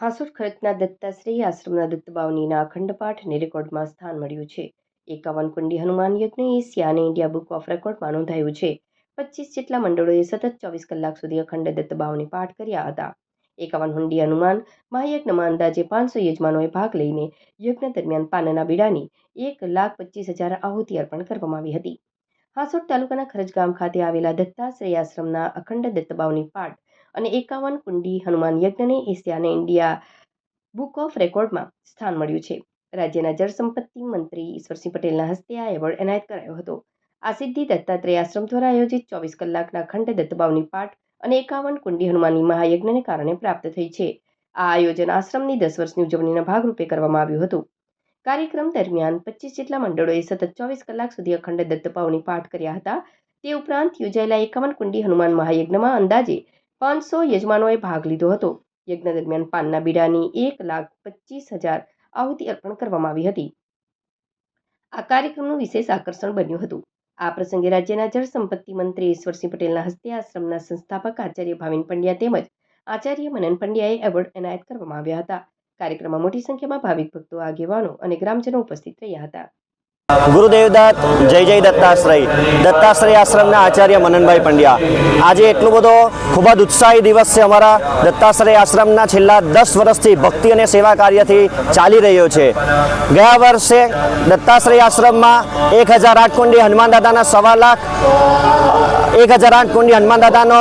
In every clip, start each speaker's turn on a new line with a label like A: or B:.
A: હાંસોટ ખરતના દત્તાશ્રેય આશ્રમના દત્તબાવનીના અખંડ પાઠને રેકોર્ડમાં સ્થાન મળ્યું છે। 51 કુંડી હનુમાન યજ્ઞ એશિયા અને ઇન્ડિયા બુક ઓફ રેકોર્ડમાં નોંધાયું છે। 25 જેટલા મંડળોએ સતત 24 કલાક સુધી અખંડ દત્તબાવની પાઠ કર્યા હતા। 51 હુંડી હનુમાન મહાયજ્ઞમાં અંદાજે 500 યજમાનોએ ભાગ લઈને યજ્ઞ દરમિયાન પાનના બીડાની 1,25,000 આહુતિ અર્પણ કરવામાં આવી હતી। હાંસોટ તાલુકાના ખરજ ગામ ખાતે આવેલા દત્તાશ્રેય આશ્રમના અખંડ દત્તબાવની પાઠ અને 51 કુંડી હનુમાન યજ્ઞને એશિયા અને ઇન્ડિયા બુક ઓફ રેકોર્ડમાં સ્થાન મળ્યું છે। રાજ્યના જળસંપત્તિ મંત્રી ઈશ્વરસિંહ પટેલના હસ્તે આ એવોર્ડ એનાયત કરાયો હતો। આ સિદ્ધિ દત્તાત્રેય આશ્રમ દ્વારા આયોજિત 24 કલાકના અખંડ દત્તબાવની પાઠ અને 51 કુંડી હનુમાનની મહાયજ્ઞને કારણે પ્રાપ્ત થઈ છે। આ આયોજન આશ્રમની 10 વર્ષની ઉજવણીના ભાગરૂપે કરવામાં આવ્યું હતું। કાર્યક્રમ દરમિયાન 25 જેટલા મંડળોએ સતત 24 કલાક સુધી અખંડ દત્તબાવની પાઠ કર્યા હતા। તે ઉપરાંત યોજાયેલા 51 કુંડી હનુમાન મહાયજ્ઞમાં અંદાજે 500 યજમાનોએ ભાગ લીધો હતો। યજ્ઞ દરમિયાન પાનના બીડાની 1,25,000 આહુતિ અર્પણ કરવામાં આવી હતી। આ કાર્યક્રમનું વિશેષ આકર્ષણ બન્યું હતું। આ પ્રસંગે રાજ્યના જળસંપત્તિ મંત્રી ઈશ્વરસિંહ પટેલના હસ્તે આશ્રમના સંસ્થાપક આચાર્ય ભાવિન પંડ્યા તેમજ આચાર્ય મનન પંડ્યાએ એવોર્ડ એનાયત કરવામાં આવ્યા હતા। કાર્યક્રમમાં મોટી સંખ્યામાં ભાવિક ભક્તો, આગેવાનો અને ગ્રામજનો ઉપસ્થિત રહ્યા હતા।
B: ગુરુદેવદત્ત જય જય દત્તાશ્રય આશ્રમના આચાર્ય મનનભાઈ પંડ્યા। આજે એટલો બધો ખૂબ જ ઉત્સાહી દિવસ છે। અમારા દત્તાશ્રય આશ્રમના છેલ્લા 10 વર્ષથી ભક્તિ અને સેવા કાર્યથી ચાલી રહ્યો છે। ગયા વર્ષે દત્તાશ્રય આશ્રમમાં 1008 કુંડી હનુમાન દાદાના 1.25 લાખ 1008 કુંડી હનુમાન દાદાનો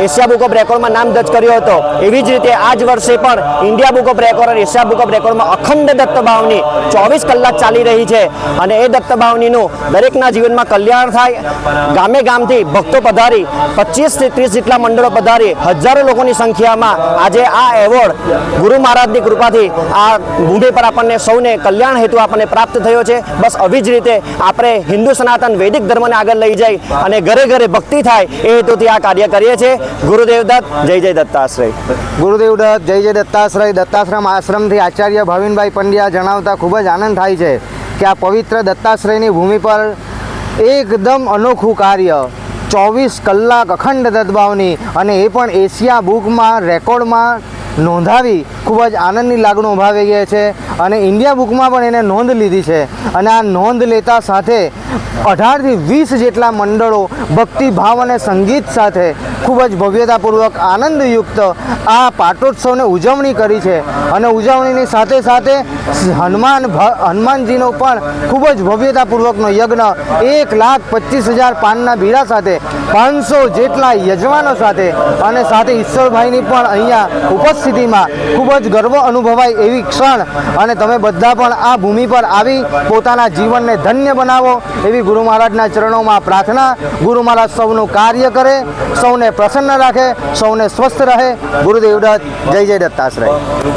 B: એશિયા બુક ઓફ રેકોર્ડમાં નામ દર્જ કર્યો હતો। એવી જ રીતે આ જ વર્ષે પણ ઇન્ડિયા બુક ઓફ રેકોર્ડ અને એશિયા બુક ઓફ રેકોર્ડમાં અખંડ દત્તબાવની 24 કલાક ચાલી રહી છે અને એ દત્તબાવનીનું દરેકના જીવનમાં કલ્યાણ થાય। ગામે ગામથી ભક્તો પધારી 25 થી 30 જેટલા મંડળો પધારી હજારો લોકોની સંખ્યામાં આજે આ એવોર્ડ ગુરુ મહારાજની કૃપાથી આ ભૂમિ પર આપણને સૌને કલ્યાણ હેતુ આપણને પ્રાપ્ત થયો છે। બસ આવી જ રીતે આપણે હિન્દુ સનાતન વૈદિક ધર્મને આગળ લઈ જઈ અને ઘરે ઘરે ભક્તિ થાય એ હેતુથી આ કાર્ય કરીએ છીએ। ગુરુદેવદત્ત જય જય દત્તાશ્રય।
C: ગુરુદેવદત્ત જય જય દત્તાશ્રય। દત્તાશ્રમ આશ્રમથી આચાર્ય ભાવિનભાઈ પંડ્યા જણાવતા ખૂબ જ આનંદ થાય છે કે આ પવિત્ર દત્તાશ્રયની ભૂમિ પર એકદમ અનોખું કાર્ય 24 કલાક અખંડ દત્તબાવની અને એ પણ એશિયા બુકમાં રેકોર્ડમાં નોંધાવી ખૂબ જ આનંદની લાગણી ઉભાવી ગઈ છે અને ઇન્ડિયા બુકમાં પણ એને નોંધ લીધી છે। અને આ નોંધ લેતા સાથે 18 થી 20 જેટલા મંડળો ભક્તિભાવ અને સંગીત સાથે ખૂબ જ ભવ્યતાપૂર્વક આનંદયુક્ત આ પાટોત્સવને ઉજવણી કરી છે। અને ઉજવણીની સાથે સાથે હનુમાનજીનો પણ ખૂબ જ ભવ્યતાપૂર્વકનો યજ્ઞ 1,25,000 પાનના બીડા સાથે 500 જેટલા યજમાનો સાથે અને સાથે ઈશ્વરભાઈની પણ અહીંયા ઉપસ્થિતિમાં ખૂબ જ ગર્વ અનુભવાય એવી ક્ષણ। અને તમે બધા પણ આ ભૂમિ પર આવી પોતાના જીવનને ધન્ય બનાવો એવી ગુરુ મહારાજના ચરણોમાં પ્રાર્થના। ગુરુ મહારાજ સૌનું કાર્ય કરે, સૌને પ્રસન્ન રાખે, સૌને સ્વસ્થ રહે। ગુરુદેવદત્ત જય જય દત્તાશ્રય।